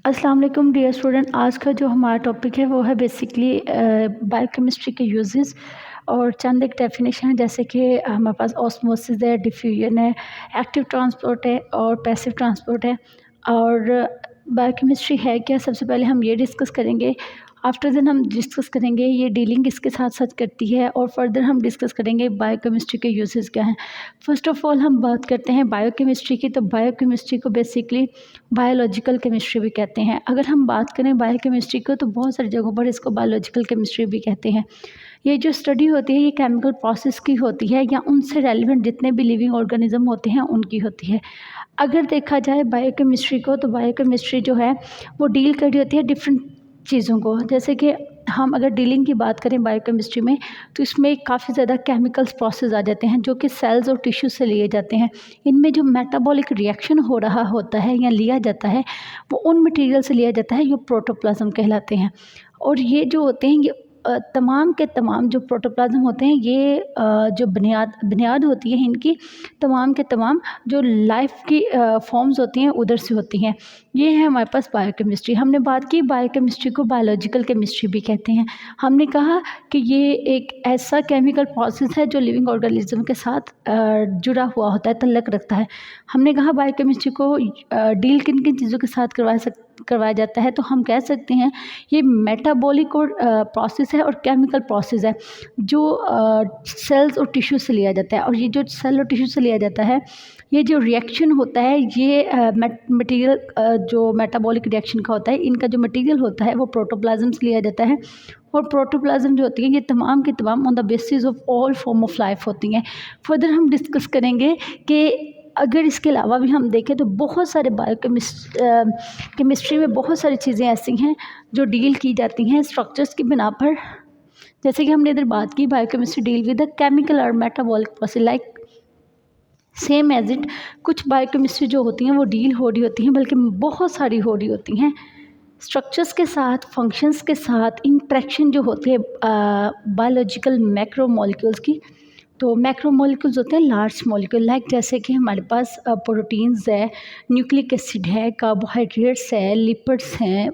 अस्सलाम वालेकुम dear student. आज का जो हमारा टॉपिक है वो है बेसिकली बायोकेमिस्ट्री के यूजेस और चंद एक डेफिनेशन है, जैसे कि हमारे पास ऑस्मोसिस है, डिफ्यूजन है, एक्टिव ट्रांसपोर्ट है और पैसिव ट्रांसपोर्ट है। और बायोकेमिस्ट्री है क्या, सबसे पहले हम ये डिस्कस करेंगे। आफ्टर देन हम डिस्कस करेंगे ये डीलिंग किसके साथ साथ करती है, और फर्दर हम डिस्कस करेंगे बायोकेमिस्ट्री के यूजेस क्या हैं। फर्स्ट ऑफ ऑल हम बात करते हैं बायोकेमिस्ट्री की। तो बायोकेमिस्ट्री को बेसिकली बायोलॉजिकल केमिस्ट्री भी कहते हैं। अगर हम बात करें बायोकेमिस्ट्री को तो बहुत सारी जगहों पर इसको बायोलॉजिकल केमिस्ट्री भी कहते हैं। ये जो स्टडी होती है ये केमिकल प्रोसेस की होती है या उनसे रेलिवेंट जितने भी लिविंग ऑर्गेनिज्म होते हैं उनकी होती है। अगर देखा जाए बायोकेमिस्ट्री को तो बायोकेमिस्ट्री जो है वो डील कर रही होती है डिफरेंट चीज़ों को। जैसे कि हम अगर डीलिंग की बात करें बायोकेमिस्ट्री में तो इसमें काफ़ी ज़्यादा केमिकल्स प्रोसेस आ जाते हैं जो कि सेल्स और टिश्यू से लिए जाते हैं। इनमें जो मेटाबॉलिक रिएक्शन हो रहा होता है या लिया जाता है वो उन मटेरियल से लिया जाता है जो प्रोटोप्लाज्म कहलाते हैं। और ये जो होते हैं ये तमाम के तमाम जो प्रोटोप्लाज्म होते हैं ये जो बुनियाद होती है इनकी, तमाम के तमाम जो लाइफ की फॉर्म्स होती हैं उधर से होती हैं। ये है हमारे पास बायोकेमिस्ट्री। हमने बात की बायोकेमिस्ट्री को बायोलॉजिकल केमिस्ट्री भी कहते हैं। हमने कहा कि ये एक ऐसा केमिकल प्रोसेस है जो लिविंग ऑर्गेनिज्म के साथ जुड़ा हुआ होता है, तल्लक रखता है। हमने कहा बायोकेमिस्ट्री को डील किन किन चीज़ों के साथ करवाया जाता है, तो हम कह सकते हैं ये मेटाबॉलिक और प्रोसेस है और केमिकल प्रोसेस है जो सेल्स और टिश्यू से लिया जाता है। और ये जो सेल और टिश्यू से लिया जाता है ये जो रिएक्शन होता है ये मटेरियल जो मेटाबॉलिक रिएक्शन का होता है, इनका जो मटेरियल होता है वो प्रोटोप्लाज्म से लिया जाता है। और प्रोटोप्लाज्म जो होती है ये तमाम की तमाम on the basis of all form of life होती हैं। फर्दर हम डिस्कस करेंगे कि अगर इसके अलावा भी हम देखें तो बहुत सारे केमिस्ट्री में बहुत सारी चीज़ें ऐसी हैं जो डील की जाती हैं स्ट्रक्चर्स की बिना पर। जैसे कि हमने इधर बात की biochemistry deal with the chemical और metabolic process like same as it. कुछ बायोकेमिस्ट्री जो होती हैं वो डील हो रही होती हैं, बल्कि बहुत सारी हो रही होती हैं स्ट्रक्चर्स के साथ, फंक्शंस के साथ, इंट्रैक्शन जो होती है बायोलॉजिकल मैक्रो मॉलिक्यूल्स की। तो मैक्रो मॉलिक्यूल्स होते हैं लार्ज मॉलिक्यूल, लाइक जैसे कि हमारे पास प्रोटीन्स है, न्यूक्लिक एसिड है, कार्बोहाइड्रेट्स है, लिपिड्स हैं,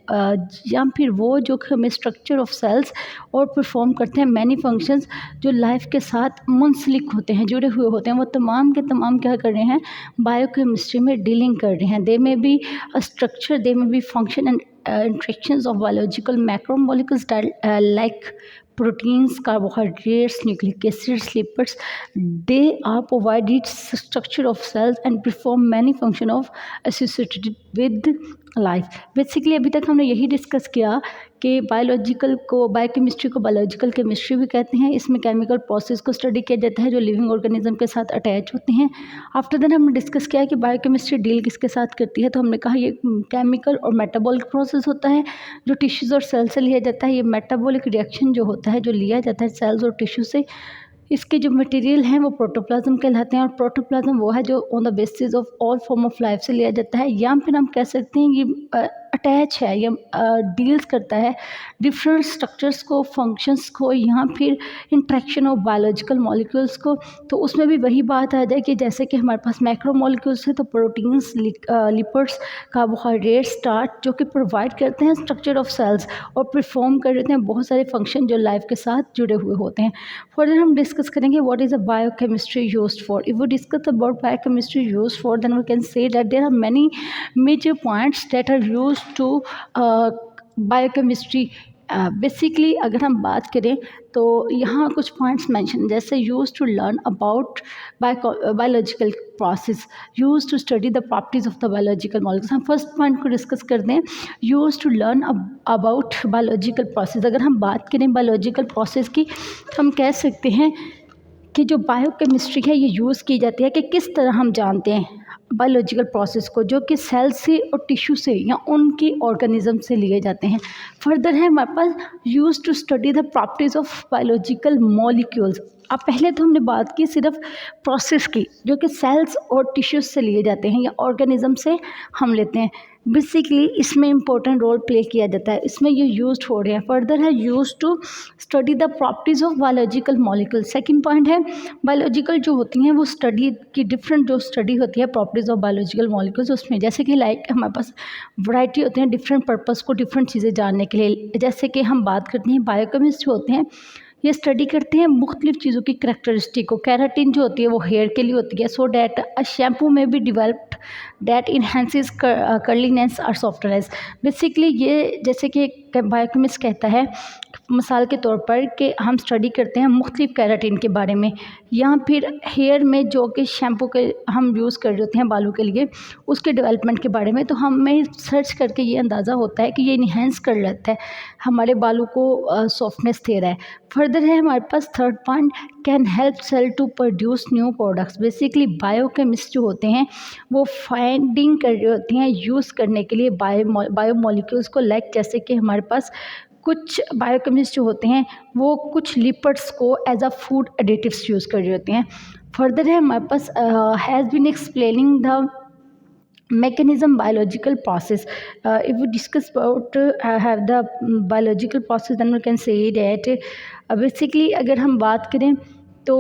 या फिर वो जो कि हमें स्ट्रक्चर ऑफ सेल्स और परफॉर्म करते हैं मैनी फंक्शंस जो लाइफ के साथ मुंसलिक होते हैं, जुड़े हुए होते हैं, वो तमाम के तमाम क्या कर रहे हैं बायोकेमिस्ट्री में डीलिंग कर रहे हैं। दे may B structure, they may be function and interactions of biological macromolecules like proteins, carbohydrates, nucleic acids, lipids. They are provided structure of cells and perform many function of associated with life. Basically अभी तक हमने यही discuss किया कि biochemistry को biological chemistry भी कहते हैं। इसमें केमिकल प्रोसेस को स्टडी किया जाता है जो लिविंग ऑर्गेनिज्म के साथ अटैच होते हैं। आफ्टर देन हमने डिस्कस किया कि बायोकेमिस्ट्री डील किसके साथ करती है, तो हमने कहा ये केमिकल और मेटाबॉलिक प्रोसेस होता है जो टिश्यूज़ और सेल से लिया जाता है। ये मेटाबॉलिक रिएक्शन जो होता है जो लिया जाता है सेल्स और टिश्यू से, इसके जो मटेरियल हैं वो प्रोटोप्लाज्म कहलाते हैं। और प्रोटोप्लाज्म वो है जो on the basis of all form of life से लिया जाता है, या फिर हम कह सकते हैं ये अटैच है, ये डील्स करता है डिफरेंट स्ट्रक्चर्स को, फंक्शंस को, या फिर इंट्रैक्शन ऑफ बायोलॉजिकल मॉलिक्यूल्स को। तो उसमें भी वही बात आ जाए कि जैसे कि हमारे पास मैक्रो मॉलिक्यूल्स है तो प्रोटीन्स, लिपिड्स, कार्बोहाइड्रेट्स, स्टार्च जो कि प्रोवाइड करते हैं स्ट्रक्चर ऑफ सेल्स और परफॉर्म कर देते हैं बहुत सारे फंक्शन जो लाइफ के साथ जुड़े हुए होते हैं। फर्दर हम डिस्कस करेंगे what is a biochemistry used for. If we discuss about biochemistry used for then we can say that there are many major points that are used to biochemistry. Basically अगर हम बात करें तो यहाँ कुछ points mention, जैसे use to learn about biological process, use to study the properties of the biological molecules. हम first point को डिस्कस करते हैं, use to learn about biological process. अगर हम बात करें बायोलॉजिकल प्रोसेस की तो हम कह सकते हैं कि जो बायोकेमिस्ट्री है ये यूज़ की जाती है कि किस तरह हम जानते हैं बायोलॉजिकल प्रोसेस को जो कि सेल से और टिश्यू से या उनकी ऑर्गेनिज्म से लिए जाते हैं। फर्दर है हमारे पास use to study the properties of biological molecules. अब पहले तो हमने बात की सिर्फ प्रोसेस की जो कि सेल्स और टिश्यूज से लिए जाते हैं या ऑर्गेनिज्म से हम लेते हैं। बेसिकली इसमें इम्पोर्टेंट रोल प्ले किया जाता है, इसमें ये यूज्ड हो रहे हैं। फर्दर है use to study the properties of biological molecule. Second point है बायोलॉजिकल जो होती हैं वो स्टडी की डिफरेंट जो स्टडी होती है प्रॉपर्टीज़ ऑफ बायोलॉजिकल मॉलिक्यूल्स, उसमें जैसे कि लाइक हमारे पास वैरायटी होते हैं डिफरेंट पर्पस को डिफरेंट चीज़ें जानने के लिए। जैसे कि हम बात करते हैं बायोकेमिस्ट जो होते हैं ये स्टडी करते हैं मुख्तलिफ चीज़ों की करेक्टरिस्टिक को। कैराटिन जो होती है वो हेयर के लिए होती है, सो डैट अ शैम्पू में भी डिवेल्प्ड डैट इन्हेंसिस कर्लीनेस और सॉफ्टनेस। बेसिकली ये जैसे कि बायोकेमिस्ट कहता है मिसाल के तौर पर कि हम स्टडी करते हैं मुख्तलिफ कैराटिन के बारे में, या फिर हेयर में जो कि शैम्पू के हम यूज़ कर रहे होते हैं बालों के लिए उसके डेवलपमेंट के बारे में, तो हमें सर्च करके ये अंदाज़ा होता है कि ये इन्हेंस कर लेता है हमारे बालों को, सॉफ्टनेस दे रहा है। फर्दर है हमारे पास third point can help cell to produce new products. Basically biochemist जो होते हैं वो फाइंडिंग कर रहे होते हैं यूज़ करने के लिए बायोमोलिक्यूल्स को, लाइक जैसे कि हमारे पास कुछ बायोकेमिस्ट जो होते हैं वो कुछ लिपिड्स को as a food additives use कर रहे होते हैं। फर्दर है हमारे पास has been explaining the mechanism biological process. If we discuss about have the biological process, then we can say that basically अगर हम बात करें तो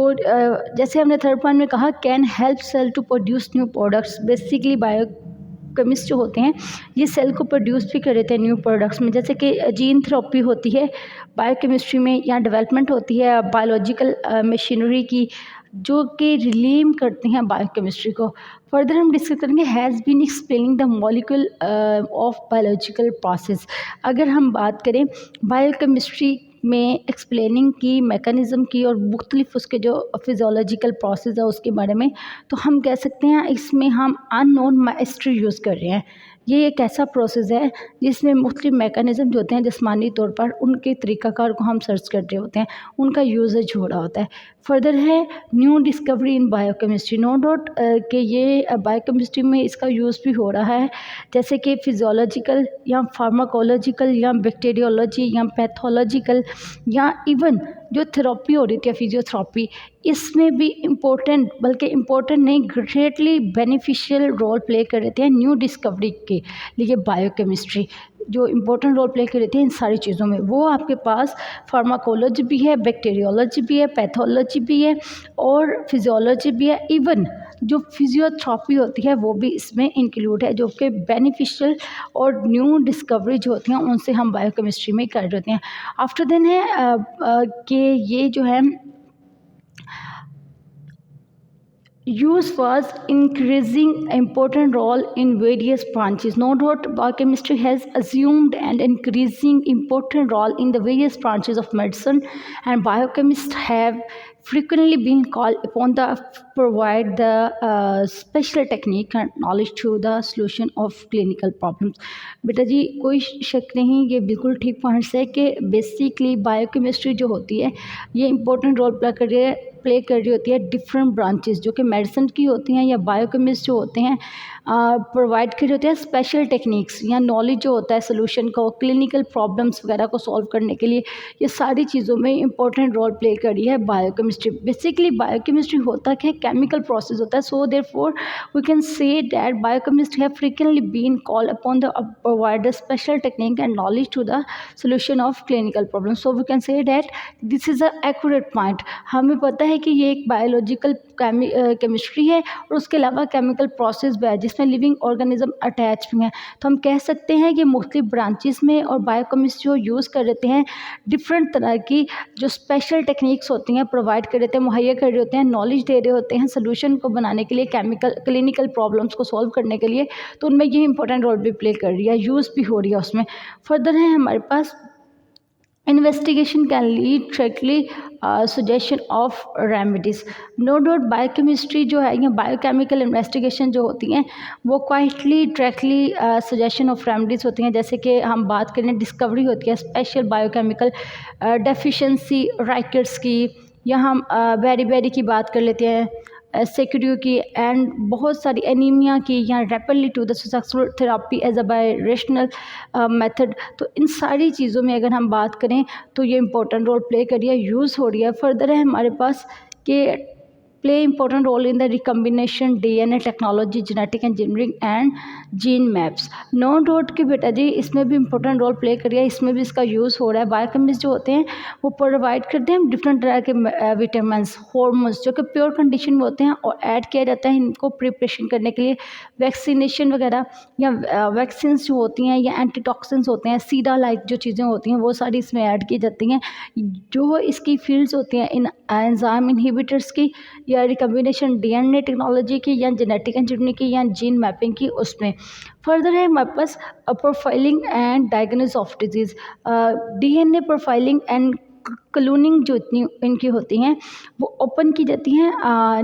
जैसे हमने थर्ड पॉइंट में कहा can help cell to produce new products. Basically biochemist जो होते हैं ये सेल को प्रोड्यूस भी कर देते हैं न्यू प्रोडक्ट्स में, जैसे कि जीन थेरेपी होती है बायोकेमिस्ट्री में, या डेवलपमेंट होती है बायोलॉजिकल मशीनरी की जो कि रिलीव करते हैं बायोकेमिस्ट्री को। फर्दर हम डिस्कस करेंगे has been explaining the molecule of biological process. अगर हम बात करें बायोकेमिस्ट्री में एक्सप्लेनिंग की, मैकेनिज़्म की और मुख्तलिफ उसके जो फिज़ियोलॉजिकल प्रोसेस है उसके बारे में, तो हम कह सकते हैं इसमें हम अननोन माइस्ट्री यूज़ कर रहे हैं। ये एक ऐसा प्रोसेस है जिसमें मुख्तलिफ मैकेनिज़्म जो होते हैं जिस्मानी तौर पर उनके तरीक़ाकार को हम सर्च कर रहे होते हैं, उनका यूजेज हो रहा होता है। फर्दर है new discovery in biochemistry. No doubt कि ये बायोकेमिस्ट्री में इसका यूज़ भी हो रहा है, जैसे कि फिज़ियोलॉजिकल या फार्माकोलॉजिकल या बैक्टीरियोलॉजी या पैथोलॉजिकल या इवन जो थेरेपी हो रही थी फिजियोथेरेपी, इसमें भी इम्पोर्टेंट, बल्कि इम्पोर्टेंट नहीं ग्रेटली बेनिफिशियल रोल प्ले कर रहे थे न्यू डिस्कवरी के लिए। बायोकेमिस्ट्री जो इम्पोर्टेंट रोल प्ले कर रही थी इन सारी चीज़ों में, वो आपके पास फार्माकोलॉजी भी है, बैक्टीरियोलॉजी भी है, पैथोलॉजी भी है और फिजियोलॉजी भी है। इवन जो फिजियोथेरेपी होती है वो भी इसमें इंक्लूड है, जो कि बेनिफिशियल और न्यू डिस्कवरी जो होती हैं उनसे हम बायोकेमिस्ट्री में कर रहे होते हैं। आफ्टर देन है कि ये जो है use was increasing important role in various branches. No doubt biochemistry has assumed an increasing important role in the various branches of medicine, and biochemists have frequently been called upon to provide the special technique and knowledge to the solution of clinical problems. बेटा जी कोई शक नहीं, ये बिल्कुल ठीक points है कि basically biochemistry जो होती है ये इंपॉर्टेंट रोल प्ले कर रही होती है डिफरेंट ब्रांचेस जो कि मेडिसिन की होती हैं या बायोकेमिस्ट जो होते हैं प्रोवाइड कर रहे होते हैं स्पेशल टेक्निक्स या नॉलेज जो होता है सोल्यूशन को, क्लिनिकल प्रॉब्लम्स वगैरह को सॉल्व करने के लिए। ये सारी चीज़ों में इंपॉर्टेंट रोल प्ले कर रही है बायोकेमिस्ट्री। बेसिकली बायोकेमिस्ट्री होता क्या है, केमिकल प्रोसेस होता है। So therefore we can say that biochemist have frequently been called upon the provide special technique and knowledge to the solution of clinical problem. So we can say that this is a accurate point. हमें पता है कि ये एक biological chemistry है और उसके अलावा केमिकल प्रोसेस भी है जिसमें लिविंग ऑर्गेनिज्म अटैच भी हैं। तो हम कह सकते हैं कि मुख्तलिफ ब्रांचेस में और बायोकेमिस्ट जो यूज़ कर रहे हैं डिफरेंट तरह की जो स्पेशल टेक्निक्स होती हैं प्रोवाइड कर रहे हैं, मुहैया कर रहे होते हैं, नॉलेज दे रहे होते हैं सोल्यूशन को बनाने के लिए, क्लिनिकल प्रॉब्लम्स को सॉल्व करने के लिए। तो उनमें ये इंपॉर्टेंट रोल भी प्ले कर रही है, यूज़ भी हो रही है उसमें। फर्दर है हमारे पास investigation can lead directly suggestion of remedies. No doubt biochemistry जो है या बायोकेमिकल इन्वेस्टिगेशन जो होती हैं वो quietly directly suggestion of remedies होती हैं। जैसे कि हम बात करें डिस्कवरी होती है स्पेशल बायोकेमिकल डेफिशिएंसी राइकेट्स की, या हम बेरी की बात कर लेते हैं, सेक्यूरियो की, एंड बहुत सारी एनीमिया की, या rapidly to the successful therapy as a by rational method. तो इन सारी चीज़ों में अगर हम बात करें तो ये इंपॉर्टेंट रोल प्ले कर रही है, यूज़ हो रही है। फर्दर है हमारे पास कि play important role in the recombination DNA technology, genetic engineering and gene maps। Non road की बेटा जी इसमें भी इंपॉर्टेंट रोल प्ले कर रही है, इसमें भी इसका यूज़ हो रहा है। बायोकेमिस्ट जो होते हैं वो प्रोवाइड करते हैं डिफरेंट तरह के विटामिन्स, हार्मोन्स जो कि प्योर कंडीशन में होते हैं और ऐड किया जाता है इनको प्रिपरेशन करने के लिए। वैक्सीनेशन वगैरह या वैक्सीन जो होती हैं या एंटीटॉक्सिन्स होते हैं, सीडा लाइक जो चीज़ें होती हैं वो सारी इसमें ऐड की जाती हैं। जो इसकी फील्ड्स होती हैं इन एंजाइम इनहिबिटर्स की या रिकम्बिनेशन डीएनए टेक्नोलॉजी की या जेनेटिक इंजीनियरिंग की या जीन मैपिंग की, उसमें फर्दर है हमारे पास profiling and diagnosis of disease. DNA profiling and cloning जो इतनी इनकी होती हैं वो ओपन की जाती हैं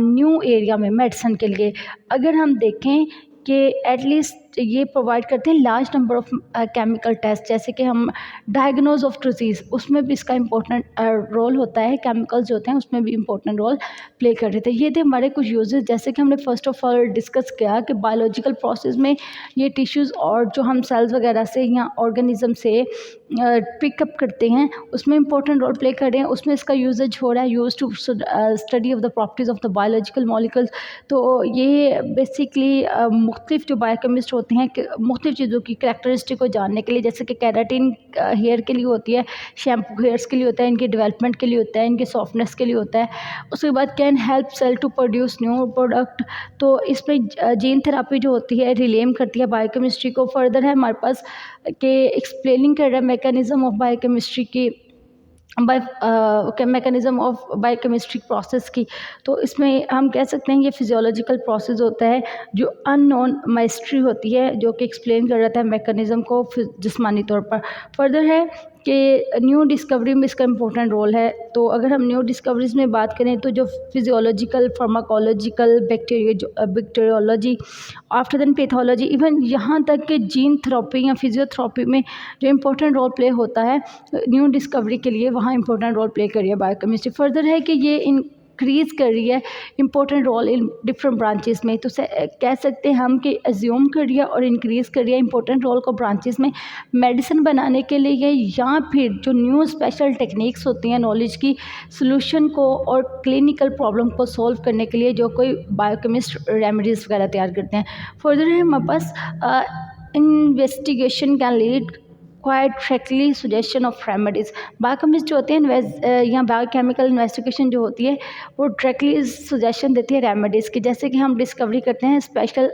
न्यू एरिया में मेडिसिन के लिए। अगर हम देखें कि एटलीस्ट ये प्रोवाइड करते हैं large number of chemical test, जैसे कि हम डायग्नोज ऑफ डिजीज़ उसमें भी इसका इम्पोर्टेंट रोल होता है। केमिकल्स जो होते हैं उसमें भी इम्पोर्टेंट रोल प्ले कर रहे थे। ये थे हमारे कुछ यूजेस, जैसे कि हमने फर्स्ट ऑफ ऑल डिस्कस किया कि बायोलॉजिकल प्रोसेस में ये टिश्यूज़ और जो हम सेल्स वगैरह से या ऑर्गेनिज्म से पिकअप करते हैं उसमें इंपॉर्टेंट रोल प्ले कर रहे हैं। उसमें इसका यूजेज हो रहा है, use to study of the properties of the biological molecules. तो ये बेसिकली मुख्तलिफ जो बायोकेमिस्ट होते हैं मुख्तलिफ चीज़ों की करैक्टरिस्टिक को जानने के लिए, जैसे कि कैराटिन हेयर के लिए होती है, शैम्पू हेयर्स के लिए होता है, इनके डेवलपमेंट के लिए होता है, इनके सॉफ्टनेस के लिए होता है। उसके बाद can help cell to produce new product. तो इसमें जीन थेरापी जो होती है रिलेम करती है बायोकेमिस्ट्री को। फर्दर है हमारे पास कि एक्सप्लेनिंग कर रहा है मैकेनिज्म ऑफ बायोकेमिस्ट्री की मैकेनिज्म ऑफ बायोकेमिस्ट्री प्रोसेस की। तो इसमें हम कह सकते हैं ये फिजियोलॉजिकल प्रोसेस होता है जो अननोन माइस्ट्री होती है, जो कि एक्सप्लेन कर रहा था मैकेनिज्म को जिस्मानी तौर पर। फर्दर है कि न्यू डिस्कवरी में इसका इम्पोर्टेंट रोल है। तो अगर हम न्यू डिस्कवरीज में बात करें तो जो physiological, pharmacological, bacteriology, after then pathology, even यहाँ तक कि जीन थेरेपी या फिजियोथेरेपी में जो इम्पोर्टेंट रोल प्ले होता है न्यू डिस्कवरी के लिए, वहाँ इम्पोर्टेंट रोल प्ले कर रही है बायोकेमिस्ट्री। फर्दर है कि ये इंक्रीज़ कर रही है important role in different branches में। तो कह सकते हैं हम कि एज्यूम कर रही है और इंक्रीज़ कर रही है इम्पोर्टेंट रोल को ब्रांचेस में मेडिसिन बनाने के लिए, या फिर जो न्यू स्पेशल टेक्निक्स होती हैं नॉलेज की सोल्यूशन को और क्लिनिकल प्रॉब्लम को सॉल्व करने के लिए जो कोई बायोकेमिस्ट रेमेडीज़ वगैरह तैयार करते हैं। फर्दर है हमारे पास investigation can lead quite directly suggestion of remedies. Biochemist जो होते हैं या बायोकेमिकल इन्वेस्टिगेशन जो होती है वो डायरेक्टली सजेशन देती है रेमेडीज़ की। जैसे कि हम डिस्कवरी करते हैं स्पेशल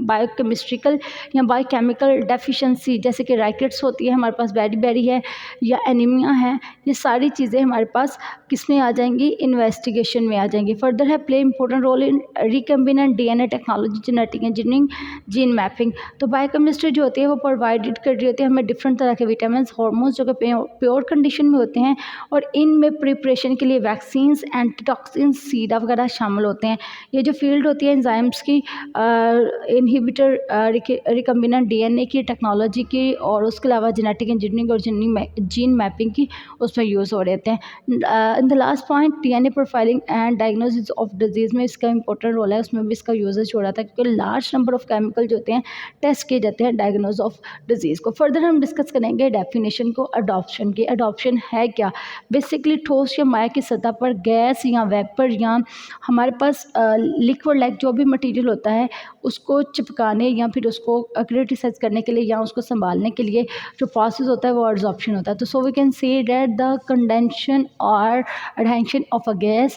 बायोकेमिस्ट्रिकल या बायोकेमिकल डेफिशिएंसी, जैसे कि राइकेट्स होती है हमारे पास, बेरी है या एनीमिया है, ये सारी चीज़ें हमारे पास किस में आ जाएंगी, इन्वेस्टिगेशन में आ जाएंगी। फर्दर है play important role in recombinant DNA technology, genetic engineering, gene mapping. तो बायोकेमिस्ट्री जो होती है वो प्रोवाइडेड कर रही होती है हमें डिफरेंट तरह के विटामिन, हार्मोन्स जो कि प्योर कंडीशन में होते हैं और इनमें प्रिपरेशन के लिए वैक्सीन्स, एंटीटॉक्सिन्स, सीडा वगैरह शामिल होते हैं। ये जो फील्ड होती है एंजाइम्स की, इनहिबिटर, रिकम्बिनेंट डीएनए की टेक्नोलॉजी की, और उसके अलावा जेनेटिक इंजीनियरिंग और जीन मैपिंग की उसमें यूज़ हो रहे थे। In the last point DNA profiling and diagnosis of disease में इसका इंपॉर्टेंट रोल है, उसमें भी इसका यूजेज हो रहा था क्योंकि लार्ज नंबर ऑफ केमिकल जो होते हैं टेस्ट किए जाते हैं डायग्नोज ऑफ डिजीज़ को। फर्दर हम डिस्कस करेंगे डेफिनेशन को अडॉप्शन की। अडॉप्शन है क्या? बेसिकली ठोस या माया की सतह पर गैस या वेपर या हमारे पास लिक्विड लाइक जो भी मटेरियल होता है उसको चिपकाने या फिर उसको क्रिटिसाइज करने के लिए या उसको संभालने के लिए जो प्रोसेस होता है वो एडसॉर्प्शन होता है। तो so we can say that the condensation और adhesion of a gas,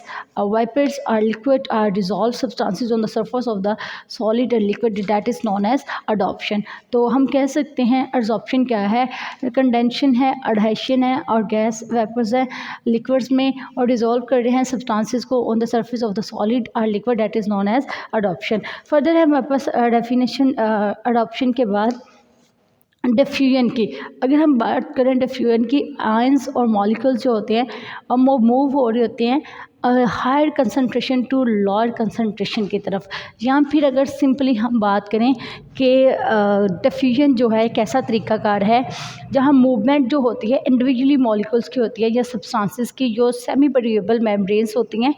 vapors or liquid are dissolved substances on the surface of the solid or liquid, that is known as adsorption। तो हम कह सकते हैं adsorption क्या है, कंडेंशन है, adhesion है और गैस वेपर्स है लिक्विड्स में और डिजोल्व कर रहे हैं सब्सटेंसेस को on the surface of the solid और liquid, that is known as adoption. Further है हमारे पास डेफिनेशन अडॉप्शन के बाद डिफ्यूजन की। अगर हम बात करें डिफ्यूजन की, आयंस और मॉलिक्यूल्स जो होते हैं वो मूव हो रहे होते हैं higher concentration to lower concentration की तरफ। या फिर अगर सिंपली हम बात करें कि डिफ्यूजन जो है एक ऐसा तरीक़ाकार है जहाँ मूवमेंट जो होती है इंडिविजुअली मॉलिक्यूल्स की होती है या सब्सटेंसेस की जो सेमी परमिएबल मेम्ब्रेन्स होती हैं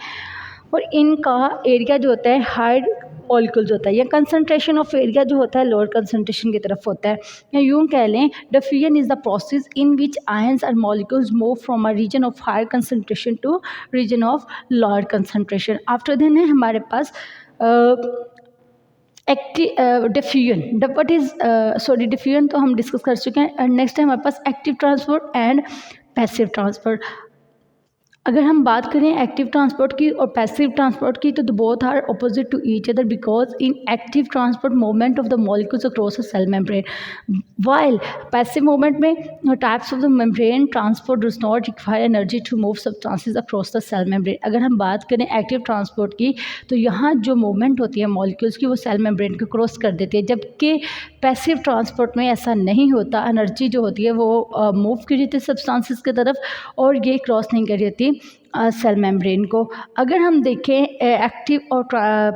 और इनका एरिया जो होता है हायर मॉलिक्यूल्स होता है, या कंसनट्रेशन ऑफ एरिया जो होता है लोअर कंसनट्रेशन की तरफ होता है, या यूँ कह लें diffusion is the process in which ions और molecules move from a region of higher concentration to region of lower concentration. After then है हमारे पास डिफ्यूजन। व्हाट इज डिफ्यूजन तो हम डिस्कस कर चुके हैं। नेक्स्ट है हमारे पास active transport and passive transport. अगर हम बात करें एक्टिव ट्रांसपोर्ट की और पैसिव ट्रांसपोर्ट की, तो both are opposite to each other because in active transport movement of the molecules across a cell membrane, while passive movement में types of the membrane transport does not require energy to move substances across the cell membrane. अगर हम बात करें active transport की, तो यहाँ जो movement होती है मॉलिक्यूल्स की वो सेल मेम्ब्रेन को क्रॉस कर देती है, जबकि पैसिव ट्रांसपोर्ट में ऐसा नहीं होता। एनर्जी जो होती है वो मूव की जाती है सब्सटेंसेस की तरफ और ये क्रॉस नहीं कर जाती सेल मेम्ब्रेन को। अगर हम देखें एक्टिव और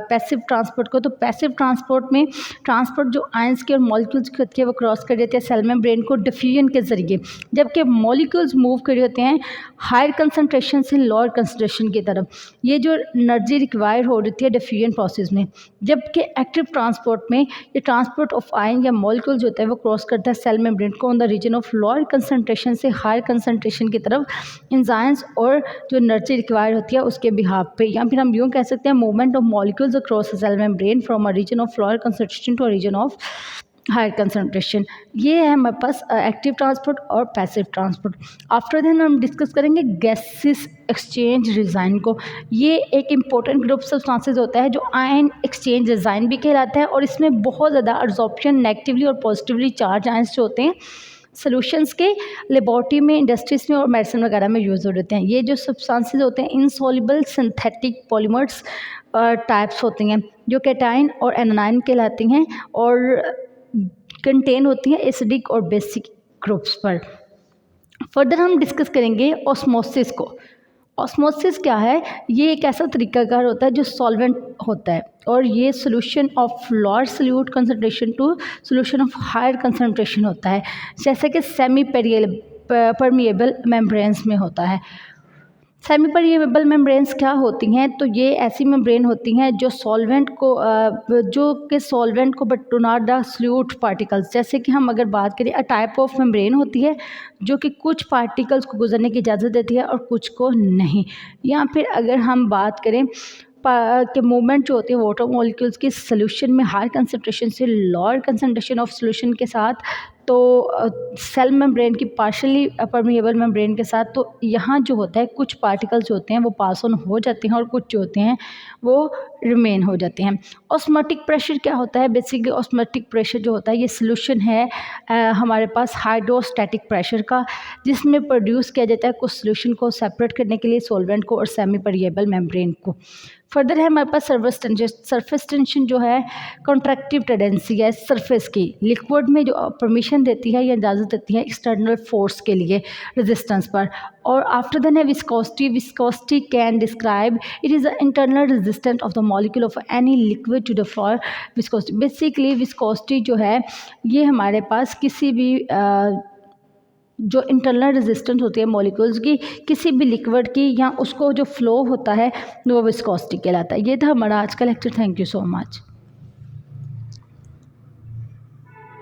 पैसिव ट्रांसपोर्ट को, तो पैसिव ट्रांसपोर्ट में ट्रांसपोर्ट जो आयंस के और मॉलिक्यूल्स के होती है वो क्रॉस कर देते हैं सेल मेम्ब्रेन को डिफ्यूजन के ज़रिए, जबकि मॉलिक्यूल्स मूव कर होते हैं हायर कंसनट्रेशन से लोअर कंसनट्रेशन की तरफ। ये जो एनर्जी रिक्वायर हो रही है डिफ्यूजन प्रोसेस में, जबकि एक्टिव ट्रांसपोर्ट में ये ट्रांसपोर्ट ऑफ आयन या मॉलिक्यूल जो होता है वो क्रॉस करता है सेल मेम्ब्रेन को on the region of lower concentration से हायर कंसनट्रेशन की तरफ एंजाइम्स और जो एनर्जी रिक्वायर होती है उसके बिहाफ पे, या फिर हम यूँ कह सकते हैं movement of molecules across cell membrane from a region of lower concentration to a region of higher concentration. ये है हमारे पास एक्टिव ट्रांसपोर्ट और पैसिव ट्रांसपोर्ट। आफ्टर देन हम डिस्कस करेंगे गैसेस एक्सचेंज डिज़ाइन को। ये एक इम्पोर्टेंट ग्रुप सब्सटेंसेस होता है जो आयन एक्सचेंज डिज़ाइन भी कहलाता है, और इसमें बहुत ज़्यादा अब्जॉर्प्शन नेगेटिवली और पॉजिटिवली चार्ज आयंस जो होते हैं सोल्यूशंस के लेबॉर्ट्री में, इंडस्ट्रीज में और मेडिसिन वगैरह में यूज़ हो रहे हैं। ये जो सब्सटेंसेस होते हैं इनसॉल्युबल सिंथेटिक पॉलीमर्स टाइप्स होती हैं जो कैटाइन और एनाइन कहलाती हैं और कंटेन होती हैं एसिडिक और बेसिक ग्रुप्स पर। फर्दर हम डिस्कस करेंगे ऑस्मोसिस को। ऑस्मोसिस क्या है? ये एक ऐसा तरीकाकार होता है जो सॉल्वेंट होता है और ये solution of lower solute concentration to solution of higher concentration होता है, जैसे कि सेमी परमिएबल मेम्ब्रेन्स में होता है। सेमी परमिएबल मेम्ब्रेन्स क्या होती हैं? तो ये ऐसी मेम्ब्रेन होती हैं जो सॉल्वेंट को but do not the solute particles. जैसे कि हम अगर बात करें अ टाइप ऑफ मेम्ब्रेन होती है जो कि कुछ पार्टिकल्स को गुजरने की इजाज़त देती है और कुछ को नहीं। या फिर अगर हम बात करें कि मूवमेंट जो होती है वाटर मॉलिक्यूल्स की सोल्यूशन में हायर कंसंट्रेशन से लोअर कंसंट्रेशन ऑफ सोल्यूशन के साथ, तो सेल मेम्ब्रेन की पार्शियली परमिएबल मेम्ब्रेन के साथ, तो यहाँ जो होता है कुछ पार्टिकल्स होते हैं वो पास ऑन हो जाते हैं और कुछ जो होते हैं वो रिमेन हो जाते हैं। ऑस्मोटिक प्रेशर क्या होता है? बेसिकली ऑस्मोटिक प्रेशर जो होता है ये सोल्यूशन है हमारे पास हाइड्रोस्टैटिक प्रेशर का, जिसमें प्रोड्यूस किया जाता है कुछ सोल्यूशन को सेपरेट करने के लिए सॉल्वेंट को और सेमी परमिएबल मेम्ब्रेन को। फर्दर है हमारे पास सरफेस टेंशन जो है कॉन्ट्रैक्टिव टेंडेंसी है सरफेस की, लिक्विड में जो परमिशन देती है या इजाज़त देती है एक्सटर्नल फोर्स के लिए रेजिस्टेंस पर। और आफ्टर देन है viscosity can describe it is the internal resistance of the molecule of any liquid to the for viscosity. Basically viscosity जो है ये हमारे पास किसी भी जो इंटरनल रेजिस्टेंस होती है मॉलिक्यूल्स की किसी भी लिक्विड की या उसको जो फ्लो होता है वो विस्कोसिटी कहलाता है। ये था हमारा आज का lecture. Thank you so much.